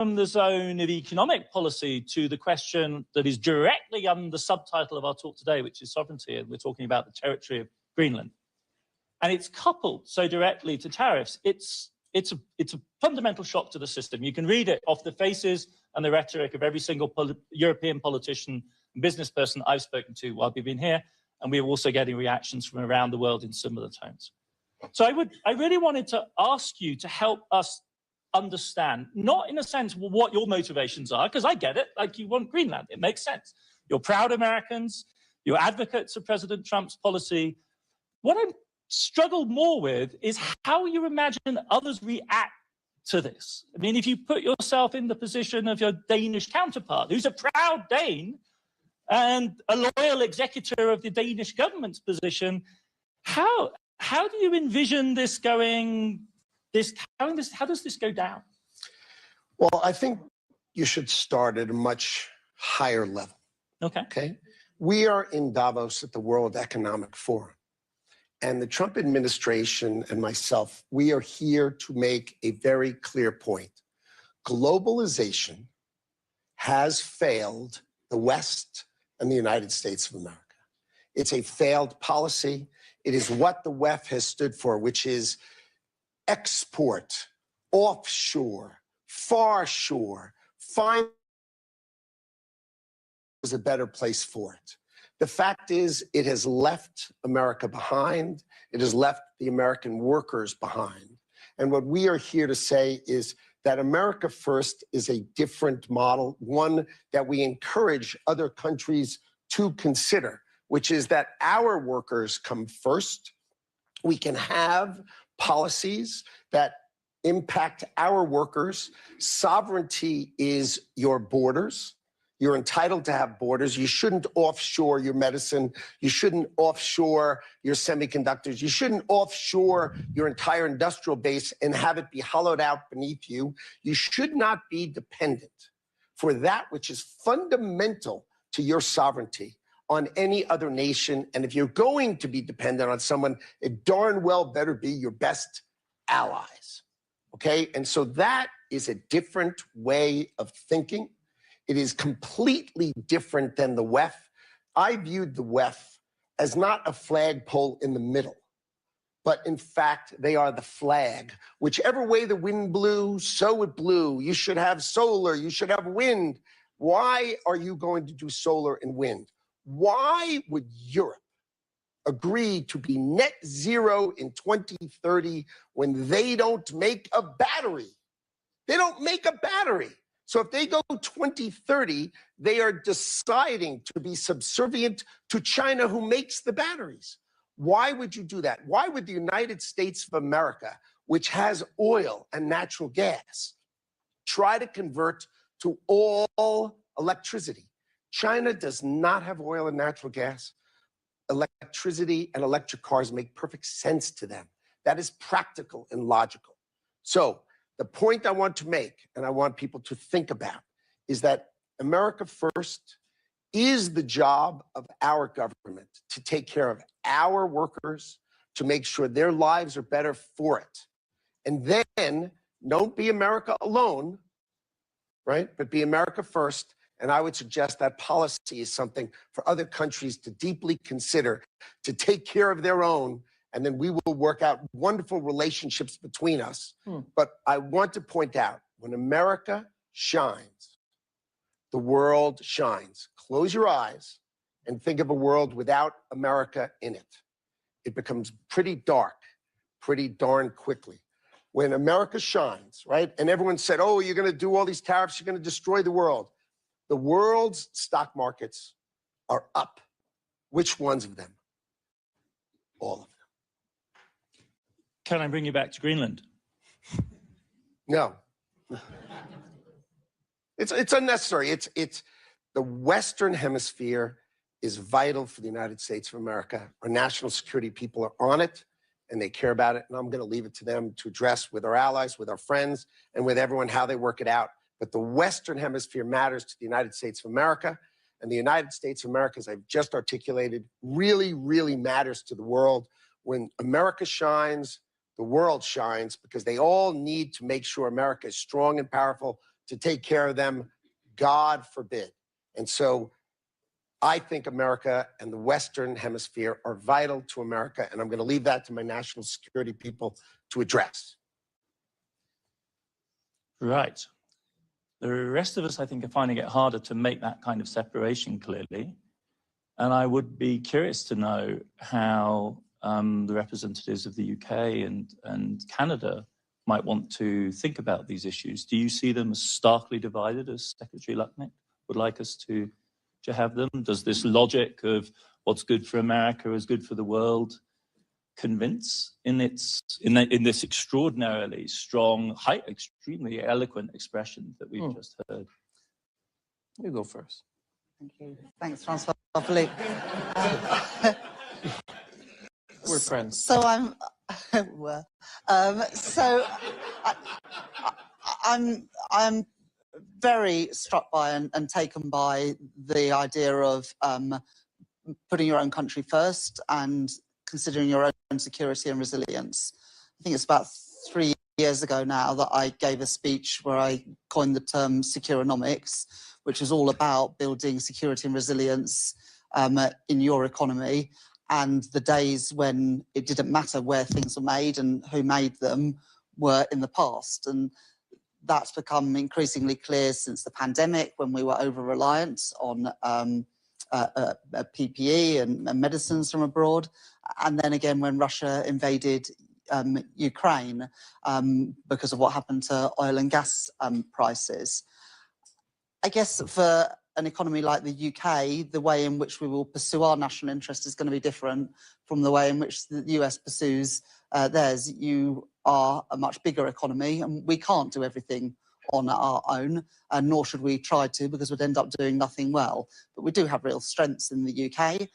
the zone of economic policy to the question that is directly under the subtitle of our talk today, which is sovereignty, and we're talking about the territory of Greenland. And it's coupled so directly to tariffs. It's a fundamental shock to the system. You can read it off the faces and the rhetoric of every single European politician and business person I've spoken to while we've been here, and we're also getting reactions from around the world in similar tones. So I really wanted to ask you to help us understand, not in a sense what your motivations are, because I get it, like you want Greenland, it makes sense. You're proud Americans, you're advocates of President Trump's policy. What I struggle more with is how you imagine others react to this. I mean, if you put yourself in the position of your Danish counterpart, who's a proud Dane and a loyal executor of the Danish government's position, how do you envision this going? How does this go down? Well, I think you should start at a much higher level. Okay. We are in Davos at the World Economic Forum. And the Trump administration and myself, we are here to make a very clear point. Globalization has failed the West and the United States of America. It's a failed policy. It is what the WEF has stood for, which is export, offshore, far shore, find was a better place for it. The fact is, it has left America behind. It has left the American workers behind. And what we are here to say is that America First is a different model, one that we encourage other countries to consider, which is that our workers come first. We can have policies that impact our workers. Sovereignty is your borders. You're entitled to have borders. You shouldn't offshore your medicine. You shouldn't offshore your semiconductors. You shouldn't offshore your entire industrial base and have it be hollowed out beneath you. You should not be dependent for that which is fundamental to your sovereignty on any other nation. And if you're going to be dependent on someone, it darn well better be your best allies, okay? And so that is a different way of thinking. It is completely different than the WEF. I viewed the WEF as not a flagpole in the middle, but in fact, they are the flag. Whichever way the wind blew, so it blew. You should have solar, you should have wind. Why are you going to do solar and wind? Why would Europe agree to be net zero in 2030 when they don't make a battery? They don't make a battery. So if they go 2030, they are deciding to be subservient to China, who makes the batteries. Why would you do that? Why would the United States of America, which has oil and natural gas, try to convert to all electricity? China does not have oil and natural gas. Electricity and electric cars make perfect sense to them. That is practical and logical. So the point I want to make, and I want people to think about, is that America First is the job of our government to take care of our workers, to make sure their lives are better for it. And then don't be America alone, right? But be America First. And I would suggest that policy is something for other countries to deeply consider, to take care of their own, and then we will work out wonderful relationships between us. But I want to point out, when America shines, the world shines. Close your eyes and think of a world without America in it. It becomes pretty dark, pretty darn quickly. When America shines, right? And everyone said, oh, you're going to do all these tariffs, you're going to destroy the world. The world's stock markets are up. Which ones of them? All of them. Can I bring you back to Greenland? No. It's unnecessary. It's the Western Hemisphere is vital for the United States of America. Our national security people are on it, and they care about it. And I'm going to leave it to them to address with our allies, with our friends, and with everyone how they work it out. But the Western Hemisphere matters to the United States of America. And the United States of America, as I've just articulated, really, really matters to the world. When America shines, the world shines, because they all need to make sure America is strong and powerful to take care of them, God forbid. And so I think America and the Western Hemisphere are vital to America, and I'm going to leave that to my national security people to address. Right. The rest of us, I think, are finding it harder to make that kind of separation clearly. And I would be curious to know how the representatives of the UK and Canada might want to think about these issues. Do you see them as starkly divided, as Secretary Lutnick would like us to have them? Does this logic of what's good for America is good for the world convince in this extraordinarily strong, extremely eloquent expression that we've just heard? You go first. Thank you. Thanks, Francois. Philippe. We're friends. So I'm very struck by and taken by the idea of putting your own country first and considering your own security and resilience. I think it's about 3 years ago now that I gave a speech where I coined the term securonomics, which is all about building security and resilience in your economy. And the days when it didn't matter where things were made and who made them were in the past. And that's become increasingly clear since the pandemic, when we were over-reliant on PPE and medicines from abroad. And then again, when Russia invaded Ukraine because of what happened to oil and gas prices. I guess for an economy like the UK, the way in which we will pursue our national interest is going to be different from the way in which the US pursues theirs. You are a much bigger economy, and we can't do everything on our own, and nor should we try to, because we'd end up doing nothing well. But we do have real strengths in the UK,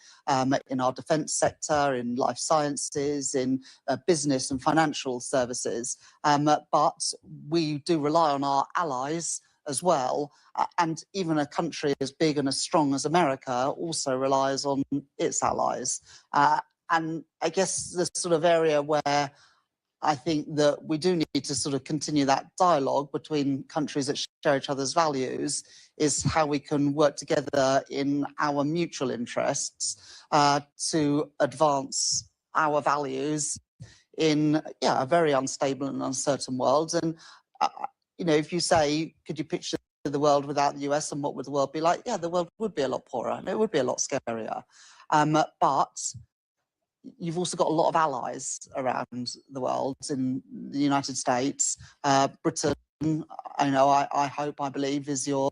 in our defence sector, in life sciences, in business and financial services. But we do rely on our allies as well. And even a country as big and as strong as America also relies on its allies. And I guess the sort of area where I think that we do need to sort of continue that dialogue between countries that share each other's values is how we can work together in our mutual interests to advance our values in a very unstable and uncertain world. And you know, if you say, could you picture the world without the US and what would the world be like? Yeah, the world would be a lot poorer and it would be a lot scarier. But you've also got a lot of allies around the world. In the United States, Britain, I hope, I believe, is your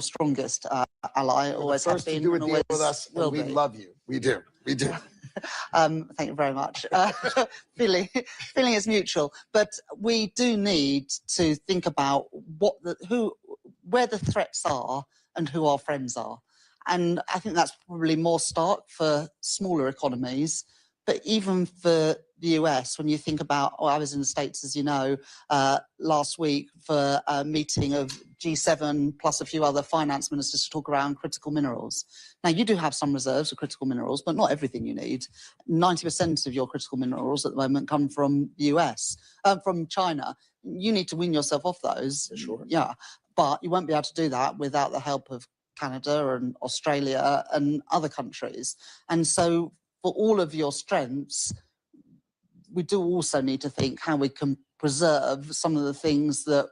strongest ally. Always has been. First to do a deal with us, and we love you. We do. Thank you very much. Feeling is mutual, but we do need to think about where the threats are and who our friends are. And I think that's probably more stark for smaller economies. But even for the US, when you think about, I was in the States, as you know, last week for a meeting of G7 plus a few other finance ministers to talk around critical minerals. Now, you do have some reserves of critical minerals, but not everything you need. 90% of your critical minerals at the moment come from the US, from China. You need to wean yourself off those. Sure. Yeah, but you won't be able to do that without the help of Canada and Australia and other countries. And so for all of your strengths, we do also need to think how we can preserve some of the things that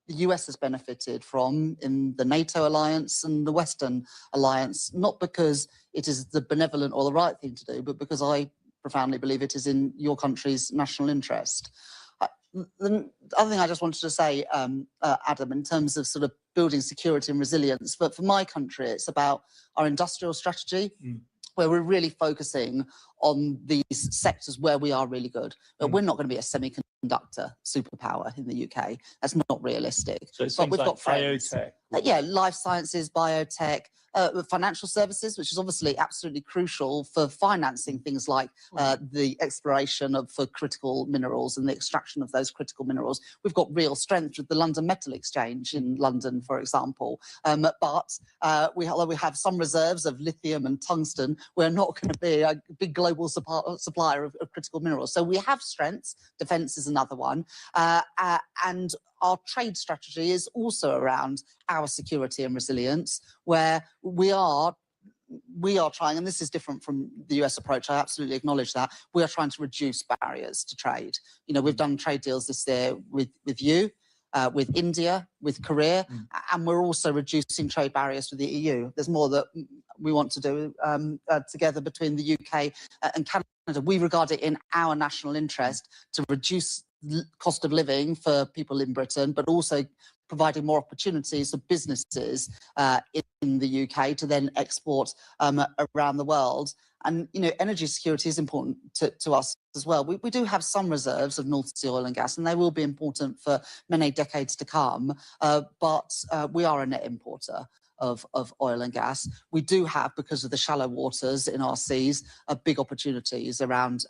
the US has benefited from in the NATO alliance and the Western alliance, not because it is the benevolent or the right thing to do, but because I profoundly believe it is in your country's national interest. The other thing I just wanted to say, Adam, in terms of sort of building security and resilience, but for my country, it's about our industrial strategy, where we're really focusing on these sectors where we are really good. But we're not going to be a semiconductor superpower in the UK. That's not realistic. So it's but we've like got friends. biotech. Yeah, life sciences, biotech, financial services, which is obviously absolutely crucial for financing things like the exploration for critical minerals and the extraction of those critical minerals. We've got real strength with the London Metal Exchange in London, for example. But although we have some reserves of lithium and tungsten, we're not going to be a big global supplier of critical minerals. So we have strengths. Defence is another one. And our trade strategy is also around our security and resilience, where we are trying, and this is different from the US approach, I absolutely acknowledge that, we are trying to reduce barriers to trade. You know, we've done trade deals this year with you, with India, with Korea, and we're also reducing trade barriers with the EU. There's more that we want to do together between the UK and Canada. We regard it in our national interest to reduce cost of living for people in Britain, but also providing more opportunities for businesses in the UK to then export around the world. And, you know, energy security is important to us as well. We do have some reserves of North Sea oil and gas, and they will be important for many decades to come. But we are a net importer of oil and gas. We do have, because of the shallow waters in our seas, big opportunities around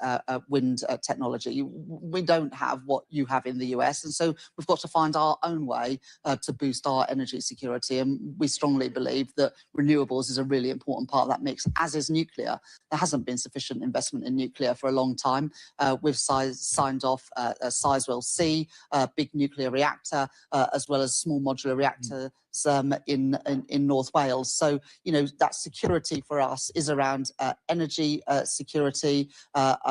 wind technology. We don't have what you have in the US, and so we've got to find our own way to boost our energy security. And we strongly believe that renewables is a really important part of that mix, as is nuclear. There hasn't been sufficient investment in nuclear for a long time. We've signed off Sizewell C, big nuclear reactor, as well as small modular reactor in North Wales. So, you know, that security for us is around energy security, our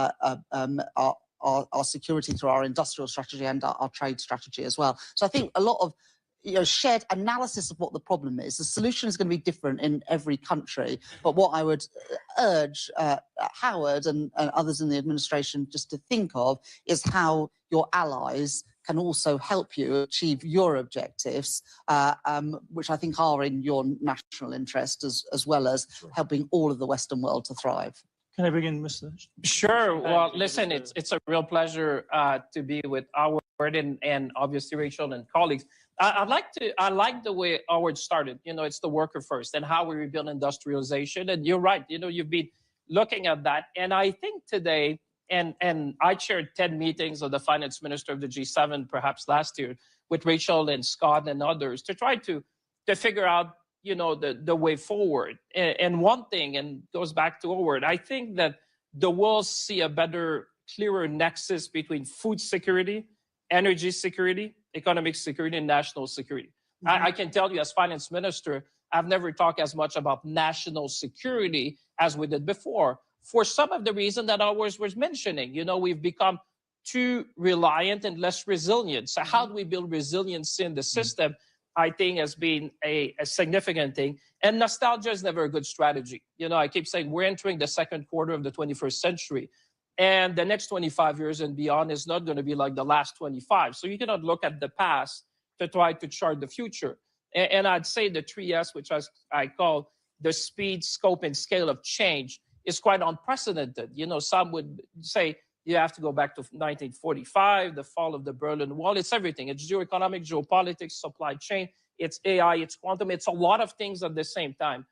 security through our industrial strategy and our trade strategy as well. So I think a lot of, you know, shared analysis of what the problem is. The solution is going to be different in every country. But what I would urge Howard and others in the administration just to think of is how your allies can also help you achieve your objectives, which I think are in your national interest, as well as helping all of the Western world to thrive. Can I begin, Mr. Sure. Well, listen, it's a real pleasure to be with Howard and obviously Rachel and colleagues. I like the way Howard started. You know, it's the worker first and how we rebuild industrialization. And you're right. You know, you've been looking at that. And I think today, and I chaired 10 meetings of the finance minister of the G7, perhaps last year, with Rachel and Scott and others to try to figure out, you know, the way forward. And one thing, and goes back to Howard, I think that the world see a better, clearer nexus between food security, energy security, economic security, and national security. I can tell you as finance minister, I've never talked as much about national security as we did before, for some of the reason that Howard was mentioning. You know, we've become too reliant and less resilient. So how do we build resilience in the system? I think has been a significant thing. And nostalgia is never a good strategy. You know, I keep saying we're entering the second quarter of the 21st century. And the next 25 years and beyond is not going to be like the last 25. So you cannot look at the past to try to chart the future. And I'd say the 3S, which I call the speed, scope, and scale of change, is quite unprecedented. You know, some would say you have to go back to 1945, the fall of the Berlin Wall. It's everything. It's geoeconomic, geopolitics, supply chain. It's AI, it's quantum. It's a lot of things at the same time.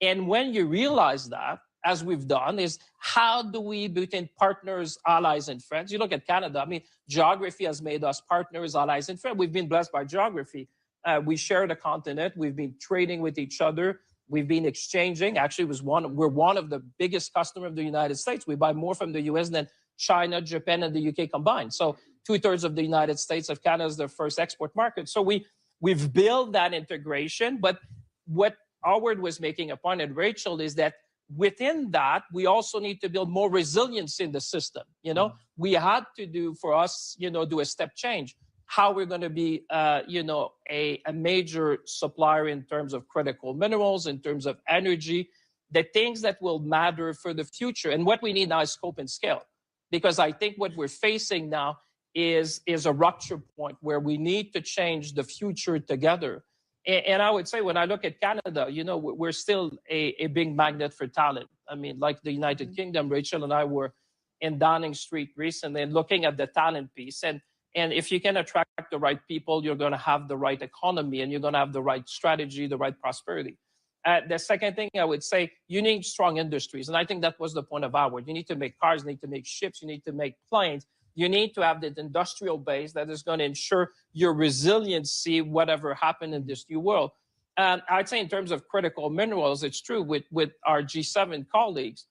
And when you realize that, as we've done, is how do we, between partners, allies, and friends? You look at Canada. I mean, geography has made us partners, allies, and friends. We've been blessed by geography. We share the continent. We've been trading with each other. We've been exchanging. Actually, we're one of the biggest customers of the United States. We buy more from the US than China, Japan, and the UK combined. So 2/3 of the United States of Canada is their first export market. So we've built that integration. But what Howard was making a point, and Rachel, is that within that, we also need to build more resilience in the system. You know, we had to do a step change. How we're going to be, a major supplier in terms of critical minerals, in terms of energy, the things that will matter for the future. And what we need now is scope and scale, because I think what we're facing now is a rupture point where we need to change the future together. And I would say, when I look at Canada, you know, we're still a big magnet for talent. I mean, like the United Kingdom, Rachel and I were in Downing Street recently and looking at the talent piece. And if you can attract the right people, you're going to have the right economy, and you're going to have the right strategy, the right prosperity. The second thing I would say, you need strong industries. And I think that was the point of Howard. You need to make cars, you need to make ships, you need to make planes. You need to have that industrial base that is going to ensure your resiliency, whatever happened in this new world. And I'd say in terms of critical minerals, it's true with our G7 colleagues.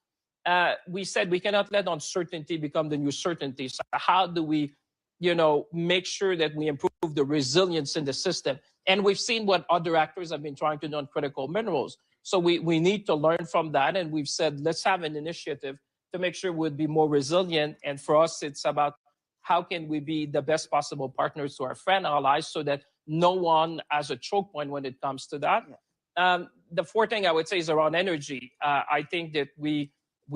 We said we cannot let uncertainty become the new certainty. So how do we, make sure that we improve the resilience in the system. And we've seen what other actors have been trying to do on critical minerals. So we need to learn from that. And we've said, let's have an initiative to make sure we'd be more resilient. And for us, it's about how can we be the best possible partners to our friend allies so that no one has a choke point when it comes to that. Yeah. The fourth thing I would say is around energy. I think that we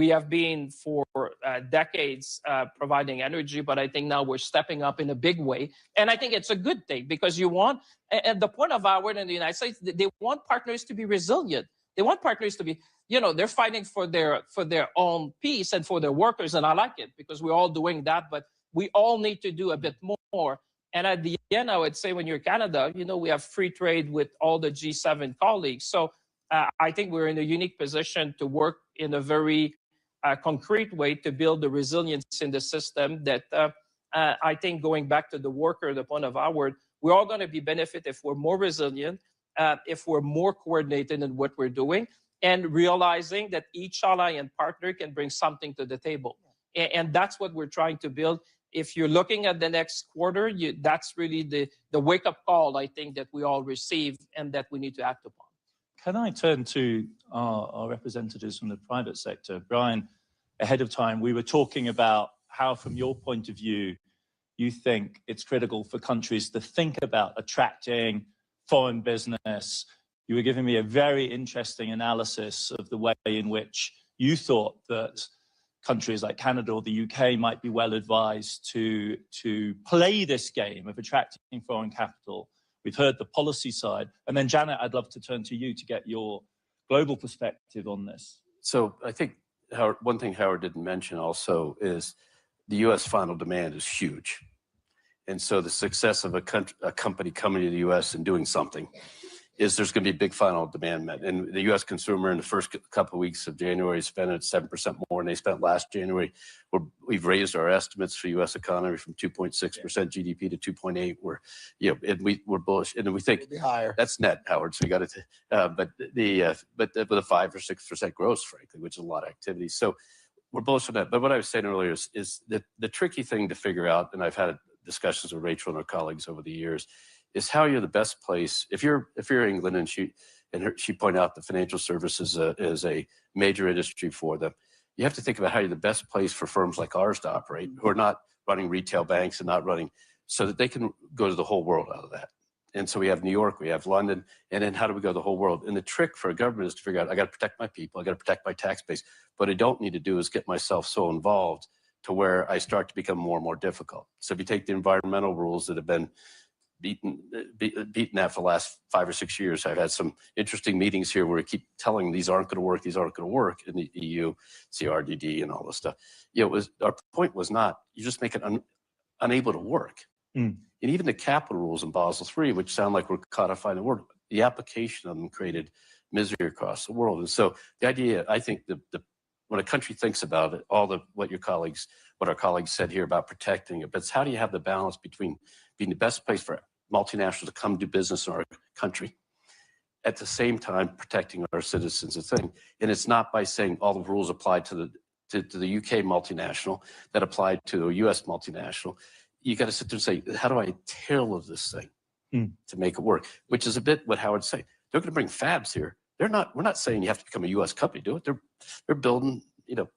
have been for decades providing energy, but I think now we're stepping up in a big way. And I think it's a good thing because you want, at the point of our in the United States, they want partners to be resilient. They want partners to be, they're fighting for their own peace and for their workers. And I like it because we're all doing that, but we all need to do a bit more. And at the end, I would say when you're Canada, we have free trade with all the G7 colleagues. So I think we're in a unique position to work in a very concrete way to build the resilience in the system that I think going back to the worker, the point of our word, we're all going to be benefit if we're more resilient, if we're more coordinated in what we're doing, and realizing that each ally and partner can bring something to the table. And that's what we're trying to build. If you're looking at the next quarter, that's really the wake-up call, I think, that we all receive and that we need to act upon. Can I turn to our representatives from the private sector? Brian, ahead of time, we were talking about how, from your point of view, you think it's critical for countries to think about attracting foreign business. You were giving me a very interesting analysis of the way in which you thought that countries like Canada or the UK might be well advised to play this game of attracting foreign capital. We've heard the policy side. And then, Janet, I'd love to turn to you to get your global perspective on this. So I think one thing Howard didn't mention also is the U.S. final demand is huge. And so the success of a company coming to the U.S. and doing something is there's going to be big final demand met. And the U.S. consumer in the first couple of weeks of January spent 7% more than they spent last January. We've raised our estimates for U.S. economy from 2.6% GDP to 2.8%. We're bullish, and we think higher. That's net, Howard. So you got to, but with a 5 or 6% growth, frankly, which is a lot of activity. So we're bullish on that. But what I was saying earlier is that the tricky thing to figure out, and I've had discussions with Rachel and her colleagues over the years, is how you're the best place. If you're England, and she pointed out the financial services is a major industry for them, you have to think about how you're the best place for firms like ours to operate, who are not running retail banks and not running, so that they can go to the whole world out of that. And so we have New York, we have London, and then how do we go to the whole world? And the trick for a government is to figure out, I got to protect my people, I got to protect my tax base. What I don't need to do is get myself so involved to where I start to become more and more difficult. So if you take the environmental rules that have been beaten that for the last 5 or 6 years. I've had some interesting meetings here where we keep telling these aren't going to work, these aren't going to work in the EU, CRDD and all this stuff. Our point was not, you just make it unable to work. And even the capital rules in Basel III, which sound like we're codifying the word, the application of them created misery across the world. And so the idea, I think, when a country thinks about it, what our colleagues said here about protecting it, but it's how do you have the balance between being the best place for multinationals to come do business in our country, at the same time protecting our citizens a thing. And it's not by saying all the rules apply to the UK multinational that apply to a US multinational. You got to sit there and say, how do I tailor this thing to make it work? Which is a bit what Howard's saying. They're going to bring fabs here. We're not saying you have to become a US company to do it. They're building,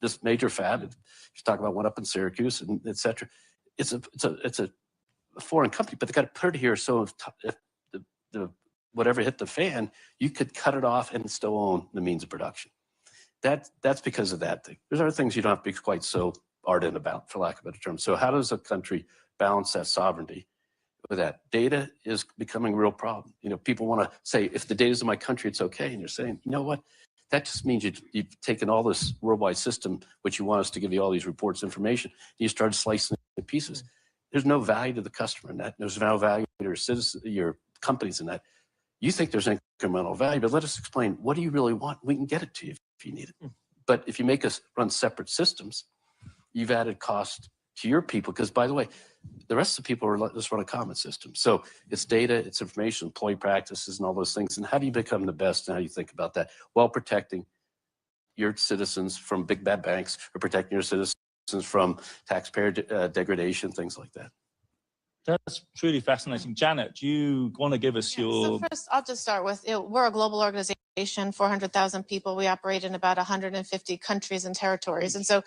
this major fab. She's talking about one up in Syracuse and et cetera. It's a foreign company, but they got to put it here so if the whatever hit the fan, you could cut it off and still own the means of production. That's because of that thing. There's other things you don't have to be quite so ardent about, for lack of a better term. So how does a country balance that sovereignty with that? Data is becoming a real problem. People want to say, if the data's in my country, it's okay. And you're saying, you know what? That just means you've taken all this worldwide system, which you want us to give you all these reports, information, and you started slicing it to pieces. There's no value to the customer in that. There's no value to your citizens, your companies in that. You think there's incremental value, but let us explain, what do you really want? We can get it to you if you need it. But if you make us run separate systems, you've added cost to your people, because, by the way, the rest of the people are just run a common system. So it's data, it's information, employee practices, and all those things. And how do you become the best, and how do you think about that while protecting your citizens from big bad banks, or protecting your citizens from taxpayer degradation, things like that? That's truly fascinating. Janet, do you want to give us your... So first, I'll just start with, we're a global organization, 400,000 people. We operate in about 150 countries and territories. And so,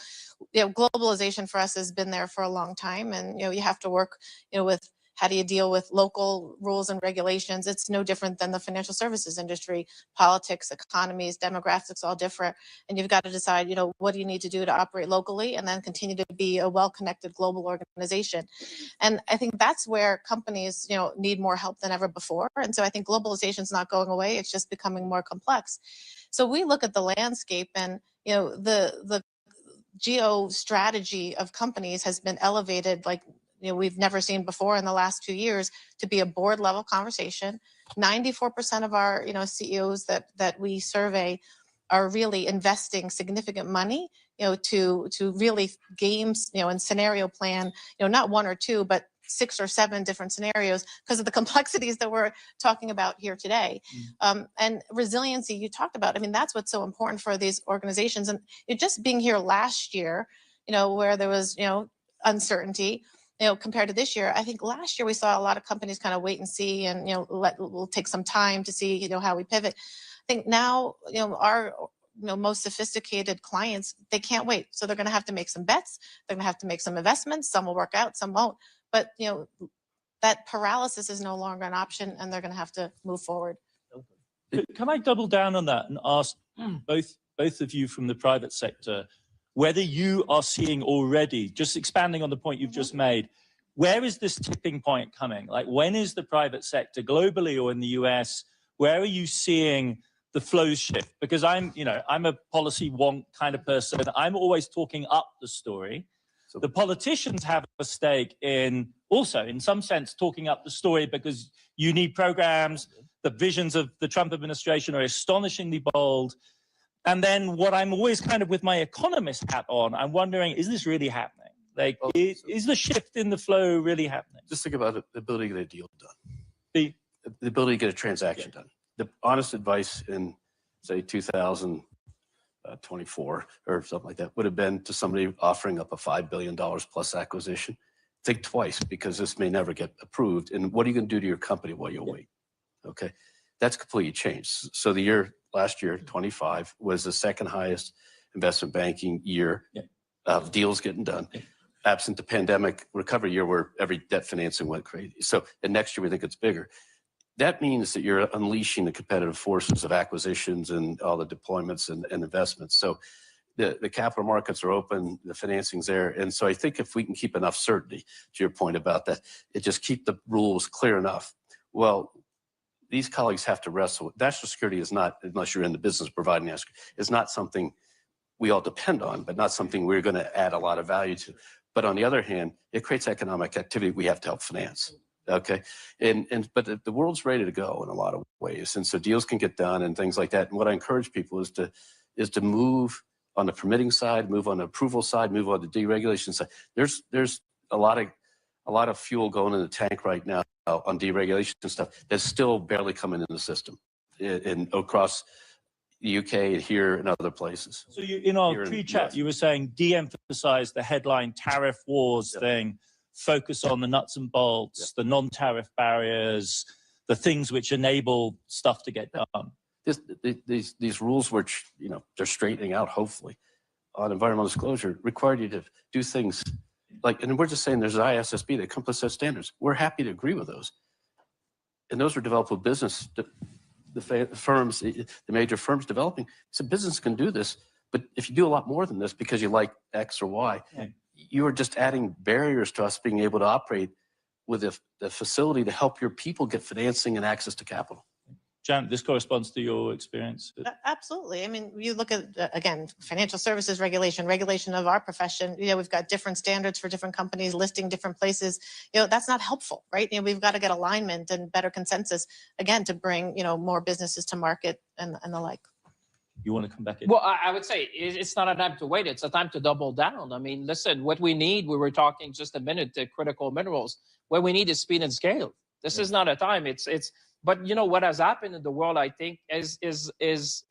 globalization for us has been there for a long time. And, you have to work, with how do you deal with local rules and regulations? It's no different than the financial services industry. Politics, economies, demographics, all different. And you've got to decide, what do you need to do to operate locally and then continue to be a well-connected global organization. And I think that's where companies, need more help than ever before. And so I think globalization is not going away. It's just becoming more complex. So we look at the landscape and, the geo strategy of companies has been elevated like, we've never seen before in the last 2 years to be a board level conversation. 94% of our, CEOs that we survey are really investing significant money, to really games, and scenario plan, not one or two, but 6 or 7 different scenarios because of the complexities that we're talking about here today. And resiliency you talked about, that's what's so important for these organizations. And just being here last year, where there was, uncertainty, compared to this year, I think last year we saw a lot of companies kind of wait and see and, we'll take some time to see, how we pivot. I think now, our most sophisticated clients, they can't wait. So they're going to have to make some bets. They're going to have to make some investments. Some will work out, some won't. But, that paralysis is no longer an option and they're going to have to move forward. Can I double down on that and ask both of you from the private sector, whether you are seeing already, just expanding on the point you've just made, where is this tipping point coming? Like, when is the private sector globally or in the US, where are you seeing the flows shift? Because I'm a policy wonk kind of person. I'm always talking up the story. So the politicians have a stake in also, in some sense, talking up the story because you need programs. The visions of the Trump administration are astonishingly bold. And then what I'm always kind of with my economist hat on, I'm wondering, is this really happening? Like, is the shift in the flow really happening? Just think about the ability to get a deal done. The ability to get a transaction done. The honest advice in, say, 2024 or something like that would have been to somebody offering up a $5 billion plus acquisition. Think twice because this may never get approved. And what are you going to do to your company while you wait? Okay. That's completely changed. So last year, 25, was the second highest investment banking year of deals getting done. Absent the pandemic recovery year where every debt financing went crazy. So, and next year we think it's bigger. That means that you're unleashing the competitive forces of acquisitions and all the deployments and investments. So the capital markets are open, the financing's there. And so I think if we can keep enough certainty, to your point about that, just keep the rules clear enough. Well, these colleagues have to wrestle with. National security is not, unless you're in the business providing national security, is not something we all depend on, but not something we're going to add a lot of value to. But on the other hand, it creates economic activity we have to help finance. Okay, but the world's ready to go in a lot of ways, and so deals can get done and things like that. And what I encourage people is to move on the permitting side, move on the approval side, move on the deregulation side. There's a lot of fuel going in the tank right now on deregulation stuff that's still barely coming in the system across the UK and here and other places. So in our pre-chat, you were saying de-emphasize the headline tariff wars thing, focus on the nuts and bolts, the non-tariff barriers, the things which enable stuff to get done. These rules, which they're straightening out, hopefully, on environmental disclosure, require you to do things like, and we're just saying there's an ISSB that comes with set standards. We're happy to agree with those, and those were developed with business. The firms, the major firms developing, so business can do this. But if you do a lot more than this because you like X or Y, you are just adding barriers to us being able to operate with the facility to help your people get financing and access to capital. Janet, this corresponds to your experience. Absolutely. I mean, you look at, again, financial services regulation of our profession, we've got different standards for different companies listing different places. That's not helpful, right? We've got to get alignment and better consensus, again, to bring, more businesses to market and the like. You want to come back in? Well, I would say it's not a time to wait. It's a time to double down. I mean, listen, what we need, we were talking just a minute to critical minerals. What we need is speed and scale. This is not a time. But what has happened in the world, I think, is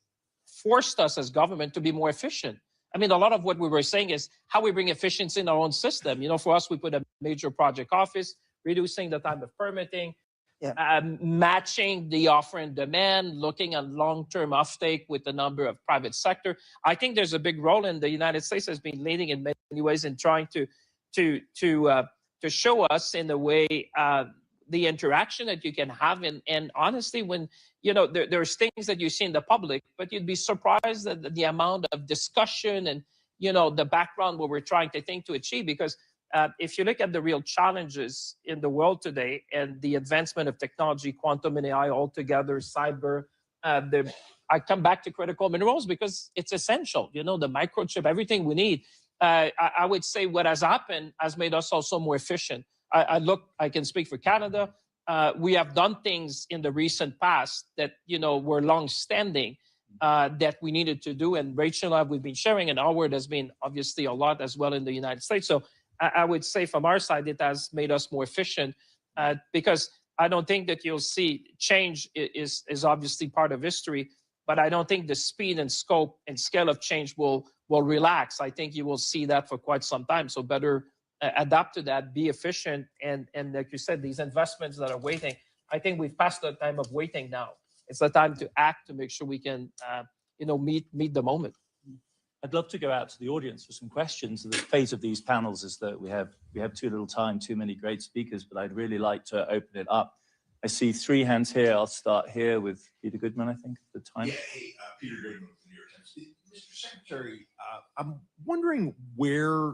forced us as government to be more efficient. I mean, a lot of what we were saying is how we bring efficiency in our own system. For us, we put a major project office. reducing the time of permitting, Yeah. matching the offer and demand, looking at long-term offtake with the number of private sector. I think there's a big role, and the United States has been leading in many ways in trying to show us in a way the interaction that you can have. And honestly, when there's things that you see in the public, but you'd be surprised at the amount of discussion and the background what we're trying to think to achieve. Because if you look at the real challenges in the world today and the advancement of technology, quantum and AI altogether, cyber, I come back to critical minerals because it's essential. The microchip, everything we need. I would say what has happened has made us also more efficient. I can speak for Canada. We have done things in the recent past that, were long-standing that we needed to do. And Rachel and I, we've been sharing, and Howard has been obviously a lot as well in the United States. So I would say from our side, it has made us more efficient because I don't think that you'll see change is obviously part of history, but I don't think the speed and scope and scale of change will relax. I think you will see that for quite some time. So better adapt to that, be efficient, and like you said, these investments that are waiting, I think we've passed the time of waiting now. It's the time to act to make sure we can, meet the moment. I'd love to go out to the audience for some questions. The fate of these panels is that we have too little time, too many great speakers, but I'd really like to open it up. I see 3 hands here. I'll start here with Peter Goodman, I think, at the time. Yeah, hey, Peter Goodman from the New York Times. Mr. Secretary, I'm wondering where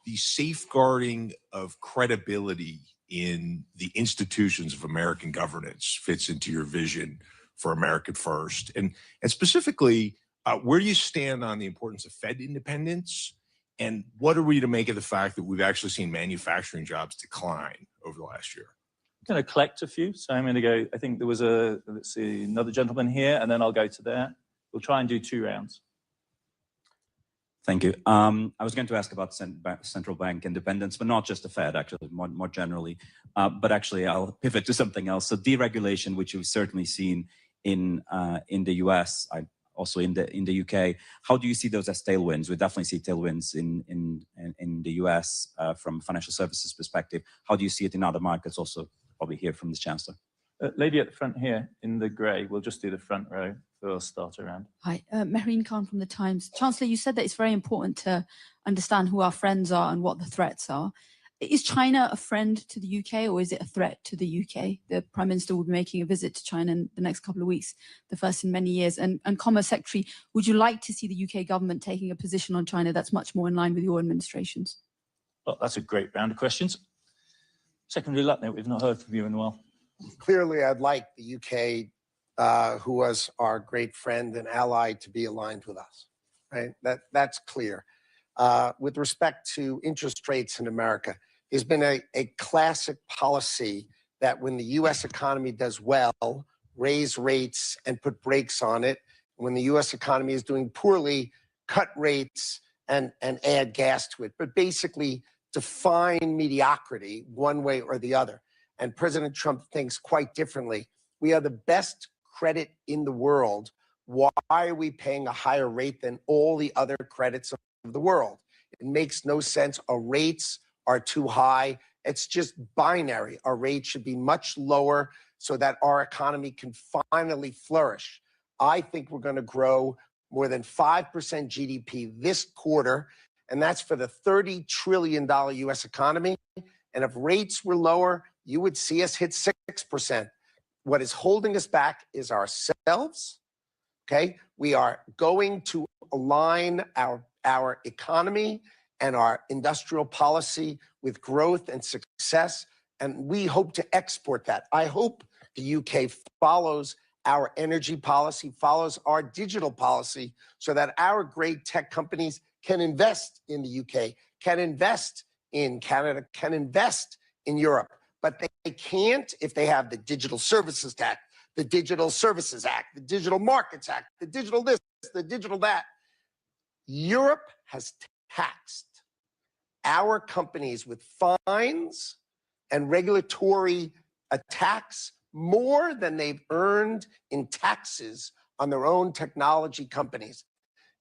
the safeguarding of credibility in the institutions of American governance fits into your vision for America First. And specifically, where do you stand on the importance of Fed independence? And what are we to make of the fact that we've actually seen manufacturing jobs decline over the last year? I'm going to collect a few. So I'm going to go, I think there was let's see, another gentleman here, and then I'll go to there. We'll try and do 2 rounds. Thank you. I was going to ask about central bank independence, but not just the Fed, actually, more generally. But actually, I'll pivot to something else. So deregulation, which we've certainly seen in the US, also in the UK. How do you see those as tailwinds? We definitely see tailwinds in the US from a financial services perspective. How do you see it in other markets? Also, probably hear from the Chancellor. Lady at the front here in the grey. We'll just do the front row. We'll start around. Hi, Mehreen Khan from the Times. Chancellor, you said that it's very important to understand who our friends are and what the threats are. Is China a friend to the UK or is it a threat to the UK? The Prime Minister will be making a visit to China in the next couple of weeks, the first in many years. And Commerce Secretary, would you like to see the UK government taking a position on China that's much more in line with your administration's? Well, that's a great round of questions. Secretary Lutnick, we've not heard from you in a while. Clearly, I'd like the UK, who was our great friend and ally, to be aligned with us, right? That's clear. With respect to interest rates in America, there's been a classic policy that when the US economy does well, raise rates and put brakes on it. When the US economy is doing poorly, cut rates and add gas to it. But basically define mediocrity one way or the other. And President Trump thinks quite differently. We are the best credit in the world. Why are we paying a higher rate than all the other credits of the world? It makes no sense. Our rates are too high. It's just binary. Our rates should be much lower so that our economy can finally flourish. I think we're going to grow more than 5% GDP this quarter, and that's for the $30 trillion US economy. And if rates were lower, you would see us hit 6%. What is holding us back is ourselves, okay? We are going to align our economy and our industrial policy with growth and success, and we hope to export that. I hope the UK follows our energy policy, follows our digital policy, so that our great tech companies can invest in the UK, can invest in Canada, can invest in Europe. But they can't if they have the Digital Services Act, the Digital Services Act, the Digital Markets Act, the digital this, the digital that. Europe has taxed our companies with fines and regulatory attacks more than they've earned in taxes on their own technology companies.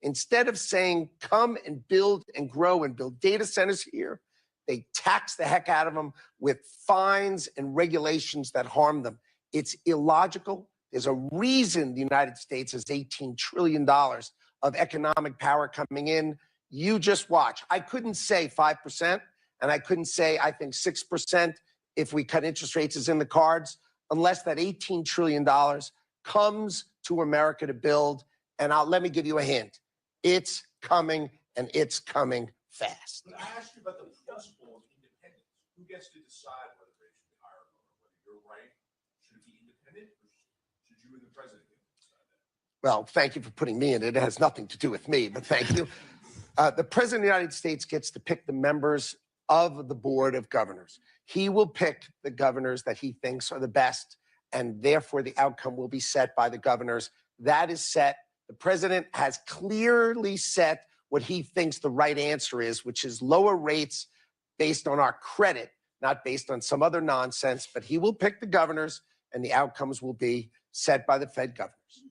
Instead of saying, come and build and grow and build data centers here, They tax the heck out of them with fines and regulations that harm them. It's illogical. There's a reason the United States has $18 trillion of economic power coming in. You just watch. I couldn't say 5%, and I couldn't say, I think 6% if we cut interest rates is in the cards, unless that $18 trillion comes to America to build. And let me give you a hint. It's coming, and it's coming fast. But I asked you about the principle of independence. Who gets to decide whether they should be hired or whether you're right? Should it be independent, or should you and the president get to decide that? Well, thank you for putting me in it. It has nothing to do with me, but thank you. The President of the United States gets to pick the members of the Board of Governors. He will pick the governors that he thinks are the best, and therefore the outcome will be set by the governors. That is set. The president has clearly set what he thinks the right answer is, which is lower rates based on our credit, not based on some other nonsense. But he will pick the governors, and the outcomes will be set by the Fed governors.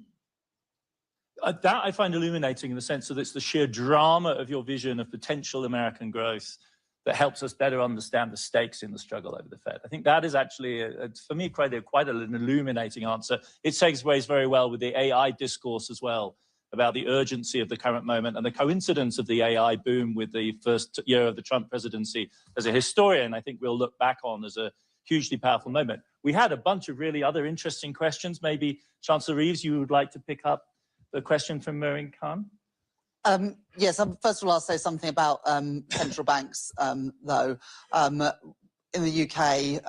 That I find illuminating in the sense that it's the sheer drama of your vision of potential American growth that helps us better understand the stakes in the struggle over the Fed. I think that is actually, for me, quite an illuminating answer. It segues very well with the AI discourse as well, about the urgency of the current moment and the coincidence of the AI boom with the first year of the Trump presidency. As a historian, I think we'll look back on as a hugely powerful moment. We had a bunch of really other interesting questions. Maybe Chancellor Reeves, you would like to pick up the question from Marine Khan? Yes, first of all, I'll say something about central banks, though. In the UK,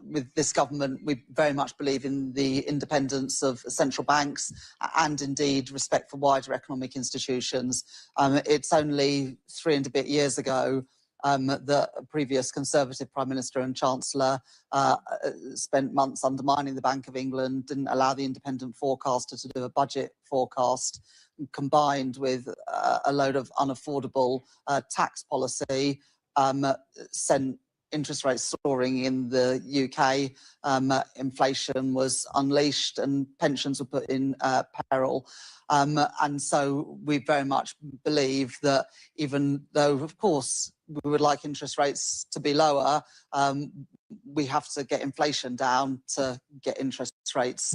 with this government, we very much believe in the independence of central banks and indeed respect for wider economic institutions. It's only 3 and a bit years ago that a previous Conservative Prime Minister and Chancellor spent months undermining the Bank of England, didn't allow the independent forecaster to do a budget forecast, combined with a load of unaffordable tax policy, sent interest rates soaring in the UK, inflation was unleashed and pensions were put in peril. And so we very much believe that even though, of course, we would like interest rates to be lower, we have to get inflation down to get interest rates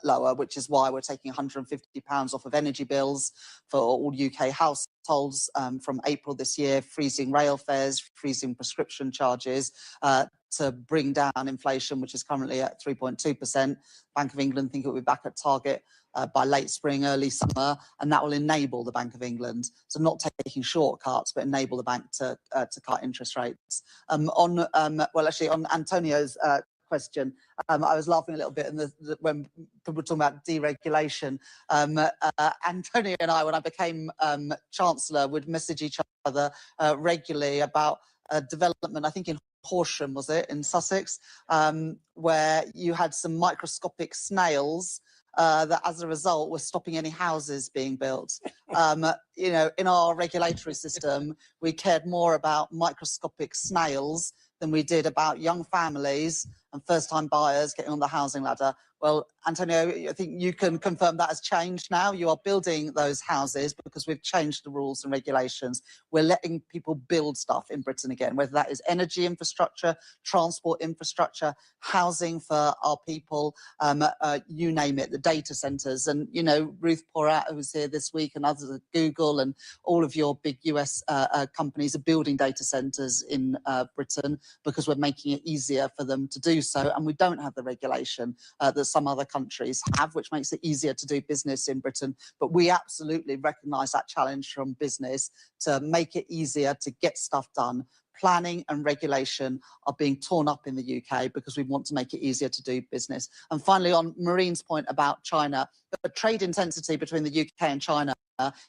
lower, which is why we're taking £150 off of energy bills for all UK households from April this year, freezing rail fares, freezing prescription charges to bring down inflation, which is currently at 3.2%. Bank of England think it will be back at target by late spring, early summer, and that will enable the Bank of England to not taking shortcuts, but enable the bank to cut interest rates. On Antonio's question, I was laughing a little bit when people were talking about deregulation. Antonio and I, when I became Chancellor, would message each other regularly about development, I think in Horsham, was it, in Sussex, where you had some microscopic snails that as a result were stopping any houses being built. You know, in our regulatory system, we cared more about microscopic snails than we did about young families and first-time buyers getting on the housing ladder. Well, Antonio, I think you can confirm that has changed now. You are building those houses because we've changed the rules and regulations. We're letting people build stuff in Britain again, whether that is energy infrastructure, transport infrastructure, housing for our people, you name it, the data centres. And, you know, Ruth Porat, who was here this week, and others at Google and all of your big US companies are building data centres in Britain because we're making it easier for them to do so. And we don't have the regulation that some other countries have, which makes it easier to do business in Britain. But we absolutely recognise that challenge from business to make it easier to get stuff done. Planning and regulation are being torn up in the UK because we want to make it easier to do business. And finally, on Marine's point about China, the trade intensity between the UK and China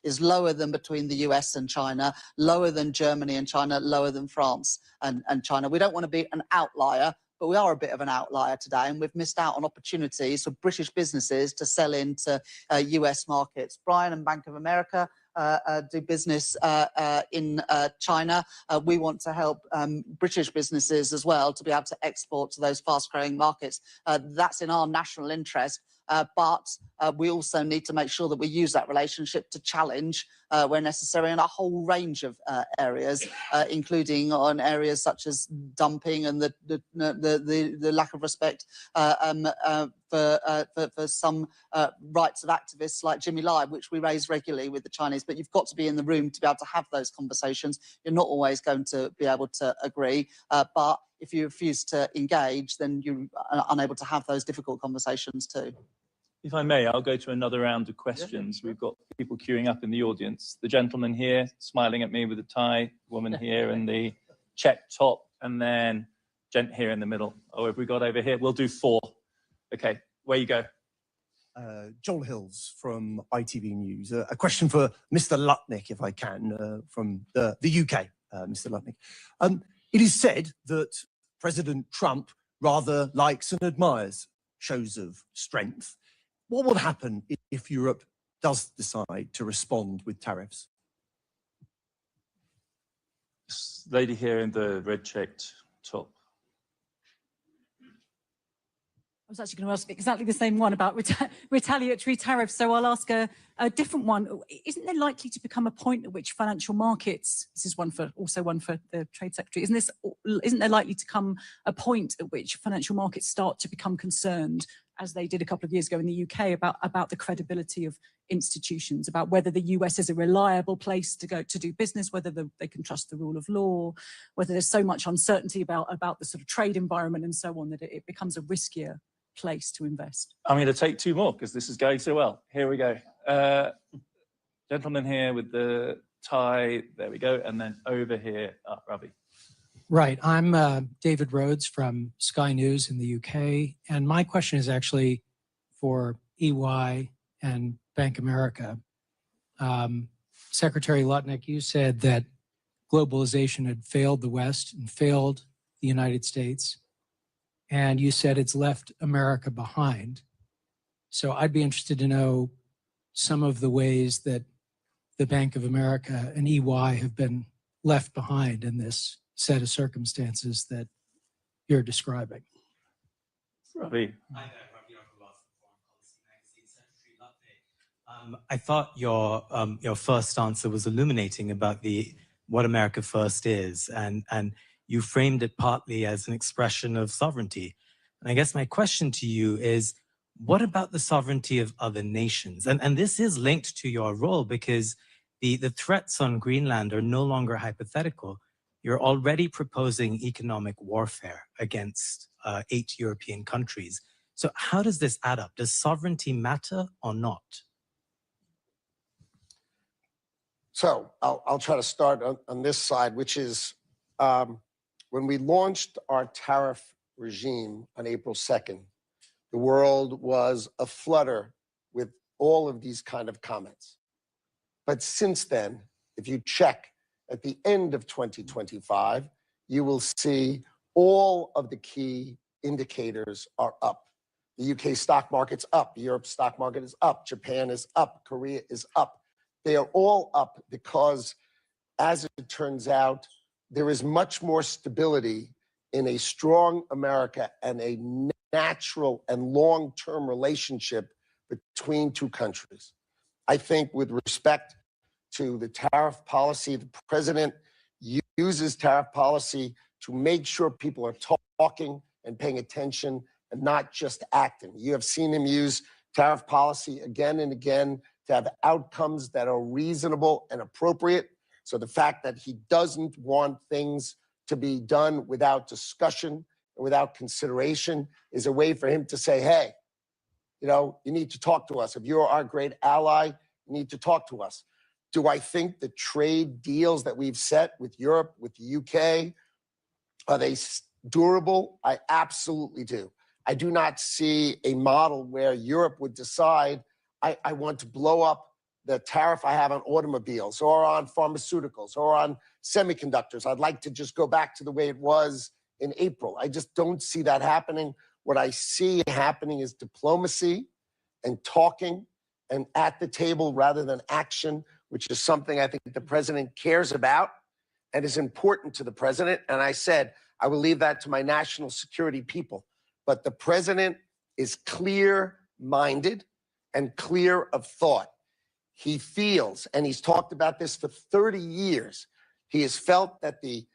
is lower than between the US and China, lower than Germany and China, lower than France and China. We don't want to be an outlier, but we are a bit of an outlier today, and we've missed out on opportunities for British businesses to sell into US markets. Brian and Bank of America do business in China. We want to help British businesses as well to be able to export to those fast-growing markets. That's in our national interest. but we also need to make sure that we use that relationship to challenge where necessary in a whole range of areas, including on areas such as dumping and the lack of respect for some rights of activists like Jimmy Lai, which we raise regularly with the Chinese. But you've got to be in the room to be able to have those conversations. You're not always going to be able to agree, but if you refuse to engage, then you're unable to have those difficult conversations too. If I may, I'll go to another round of questions. We've got people queuing up in the audience. The gentleman here smiling at me with a tie, woman here in the check top, and then gent here in the middle. Oh, have we got over here? We'll do 4. Okay, where you go? Joel Hills from ITV News. A question for Mr. Lutnick, if I can, from the UK, Mr. Lutnick. It is said that President Trump rather likes and admires shows of strength. What will happen if Europe does decide to respond with tariffs? This lady here in the red checked top. I was actually going to ask exactly the same one about retaliatory tariffs, so I'll ask a different one. Isn't there likely to become a point at which financial markets, this is also one for the Trade Secretary, isn't there likely to come a point at which financial markets start to become concerned, as they did a couple of years ago in the UK, about the credibility of institutions, about whether the US is a reliable place to go to do business, whether they can trust the rule of law, whether there's so much uncertainty about the sort of trade environment and so on that it becomes a riskier place to invest? I'm going to take 2 more because this is going so well. Here we go. Gentleman here with the tie. There we go. And then over here, Ravi. Right. I'm David Rhodes from Sky News in the UK. And my question is actually for EY and Bank America. Secretary Lutnick, you said that globalization had failed the West and failed the United States. And you said it's left America behind. So I'd be interested to know some of the ways that the Bank of America and EY have been left behind in this set of circumstances that you're describing. Ravi. I thought your first answer was illuminating about what America First is, and you framed it partly as an expression of sovereignty. And I guess my question to you is, what about the sovereignty of other nations? And this is linked to your role, because the threats on Greenland are no longer hypothetical. You're already proposing economic warfare against 8 European countries. So how does this add up? Does sovereignty matter or not? So I'll try to start on this side, which is when we launched our tariff regime on April 2nd, the world was aflutter with all of these kind of comments. But since then, if you check at the end of 2025, you will see all of the key indicators are up. The UK stock market's up, Europe's stock market is up, Japan is up, Korea is up. They are all up because, as it turns out, there is much more stability in a strong America and a natural and long-term relationship between 2 countries. I think with respect to the tariff policy, the president uses tariff policy to make sure people are talking and paying attention and not just acting. You have seen him use tariff policy again and again to have outcomes that are reasonable and appropriate. So the fact that he doesn't want things to be done without discussion and without consideration is a way for him to say, hey, you need to talk to us. If you're our great ally, you need to talk to us. Do I think the trade deals that we've set with Europe, with the UK, are they durable? I absolutely do. I do not see a model where Europe would decide, I want to blow up the tariff I have on automobiles or on pharmaceuticals or on semiconductors. I'd like to just go back to the way it was in April. I just don't see that happening. What I see happening is diplomacy and talking and at the table rather than action, which is something I think the president cares about and is important to the president. And I said, I will leave that to my national security people. But the president is clear, minded and clear of thought. He feels, and he's talked about this for 30 years, he has felt that the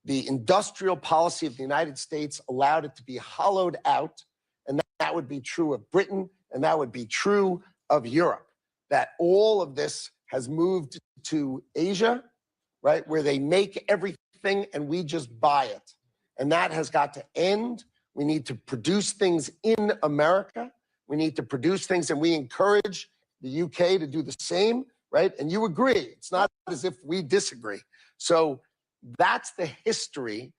industrial policy of the United States allowed it to be hollowed out, and that would be true of Britain, and that would be true of Europe, that all of this has moved to Asia, right, where they make everything and we just buy it. And that has got to end. We need to produce things in America. We need to produce things, and we encourage the UK to do the same, right? And you agree. It's not as if we disagree. So that's the history.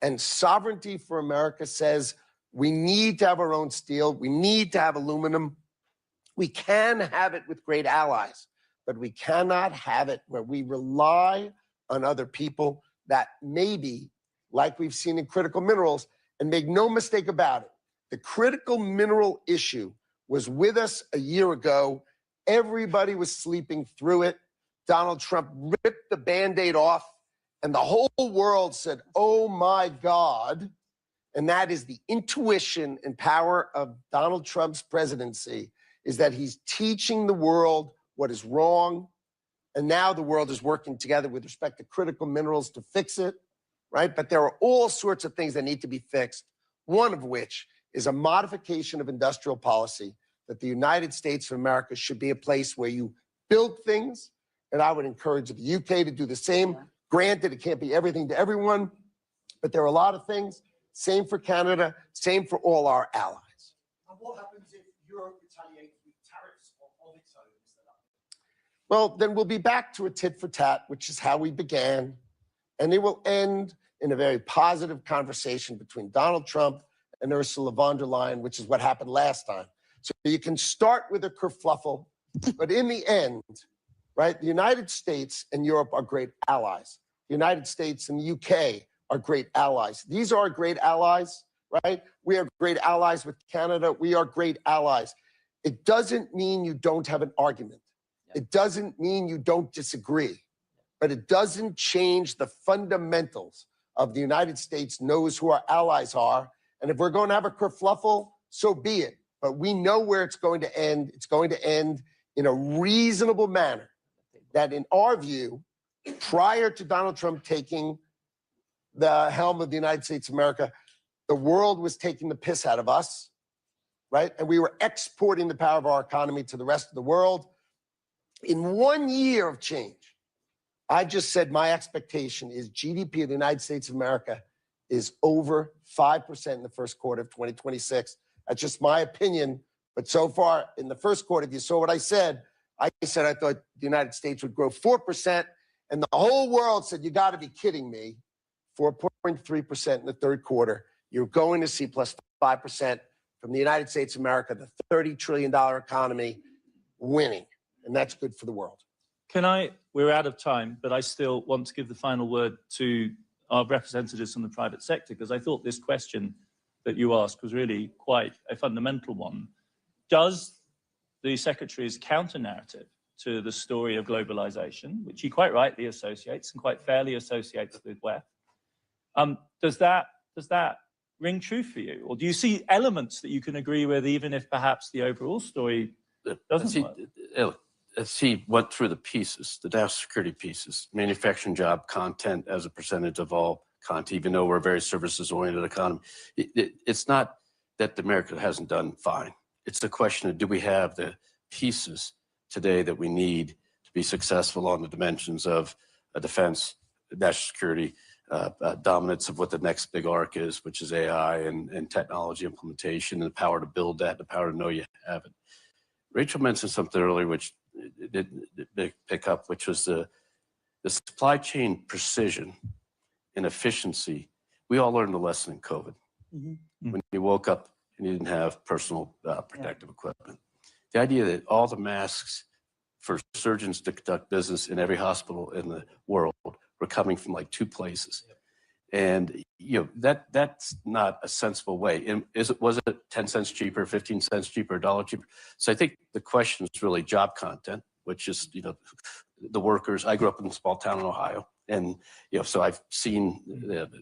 And Sovereignty for America says we need to have our own steel. We need to have aluminum. We can have it with great allies, but we cannot have it where we rely on other people that maybe, like we've seen in critical minerals, and make no mistake about it, the critical mineral issue was with us a year ago. Everybody was sleeping through it. Donald Trump ripped the Band-Aid off, and the whole world said, oh my God. And that is the intuition and power of Donald Trump's presidency, is that he's teaching the world what is wrong. And now the world is working together with respect to critical minerals to fix it, right? But there are all sorts of things that need to be fixed, one of which is a modification of industrial policy, that the United States of America should be a place where you build things. And I would encourage the UK to do the same. Granted, it can't be everything to everyone, but there are a lot of things. Same for Canada, same for all our allies. And what happens if Europe retaliates with tariffs of its own, Mr. Lutnick? Well, then we'll be back to a tit for tat, which is how we began. And it will end in a very positive conversation between Donald Trump and Ursula von der Leyen, which is what happened last time. So you can start with a kerfluffle, but in the end, right, the United States and Europe are great allies. The United States and the UK are great allies. These are great allies, right? We are great allies with Canada. We are great allies. It doesn't mean you don't have an argument. It doesn't mean you don't disagree, but it doesn't change the fundamentals of the United States knows who our allies are. And if we're going to have a kerfluffle, so be it. But we know where it's going to end. It's going to end in a reasonable manner that, in our view, prior to Donald Trump taking the helm of the United States of America, the world was taking the piss out of us, right? And we were exporting the power of our economy to the rest of the world. In 1 year of change, I just said my expectation is GDP of the United States of America is over 5% in the first quarter of 2026. That's just my opinion. But so far in the first quarter, if you saw what I said I thought the United States would grow 4%. And the whole world said, you got to be kidding me. 4.3% in the third quarter. You're going to see plus 5% from the United States of America, the $30 trillion economy winning. And that's good for the world. We're out of time, but I still want to give the final word to our representatives from the private sector, because I thought this question that you asked was really quite a fundamental one. Does the Secretary's counter-narrative to the story of globalization, which he quite rightly associates and quite fairly associates with WEF, does that ring true for you? Or do you see elements that you can agree with, even if perhaps the overall story doesn't work? As he went through the pieces, the national security pieces, manufacturing job content as a percentage of all content, even though we're a very services-oriented economy. It's not that America hasn't done fine. It's a question of, do we have the pieces today that we need to be successful on the dimensions of defense, national security, dominance of what the next big arc is, which is AI and technology implementation, and the power to build that, the power to know you have it. Rachel mentioned something earlier which didn't pick up, which was the supply chain precision and efficiency. We all learned the lesson in COVID. Mm-hmm. When you woke up and you didn't have personal protective equipment. The idea that all the masks for surgeons to conduct business in every hospital in the world were coming from like 2 places. And that's not a sensible way. And was it 10 cents cheaper, 15 cents cheaper, $1 cheaper? So I think the question is really job content, which is, the workers. I grew up in a small town in Ohio, and so I've seen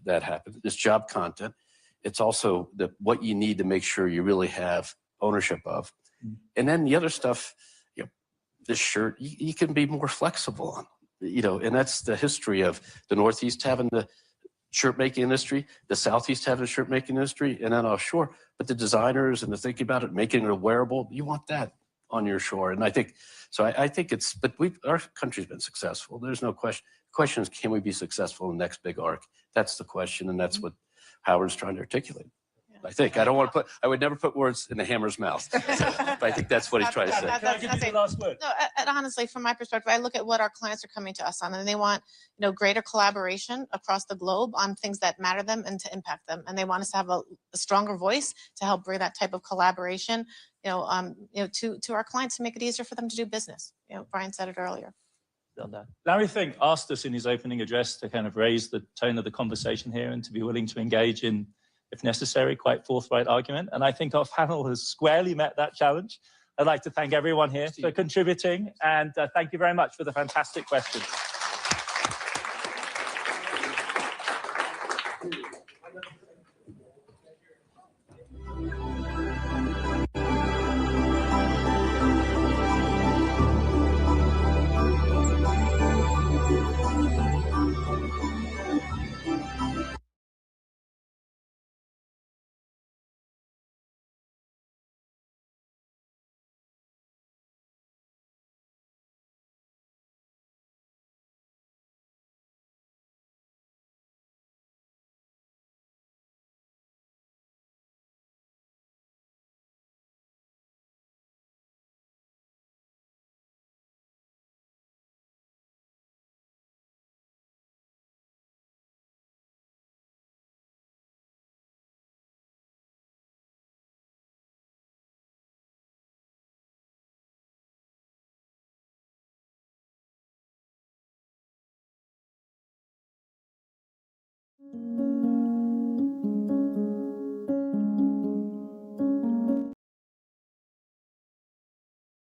that happen. This job content. It's also what you need to make sure you really have ownership of. And then the other stuff, you know, this shirt, you can be more flexible on, you know, and that's the history of the Northeast having the shirt making industry, the Southeast having a shirt making industry, and then offshore. But the designers and the thinking about it, making it wearable, you want that on your shore. And I think, so I think it's, but our country's been successful. There's no question. The question is, can we be successful in the next big arc? That's the question, and that's what Howard's trying to articulate. I think. I don't want to put, I would never put words in the hammer's mouth. But I think that's what he's trying to say. Can I give you the last word? No, and honestly, from my perspective, I look at what our clients are coming to us on, and they want, you know, greater collaboration across the globe on things that matter them and to impact them. And they want us to have a stronger voice to help bring that type of collaboration, to our clients to make it easier for them to do business. You know, Brian said it earlier. Larry Fink asked us in his opening address to kind of raise the tone of the conversation here and to be willing to engage in, if necessary, quite forthright argument. And I think our panel has squarely met that challenge. I'd like to thank everyone here for contributing, and thank you very much for the fantastic questions. Thank you.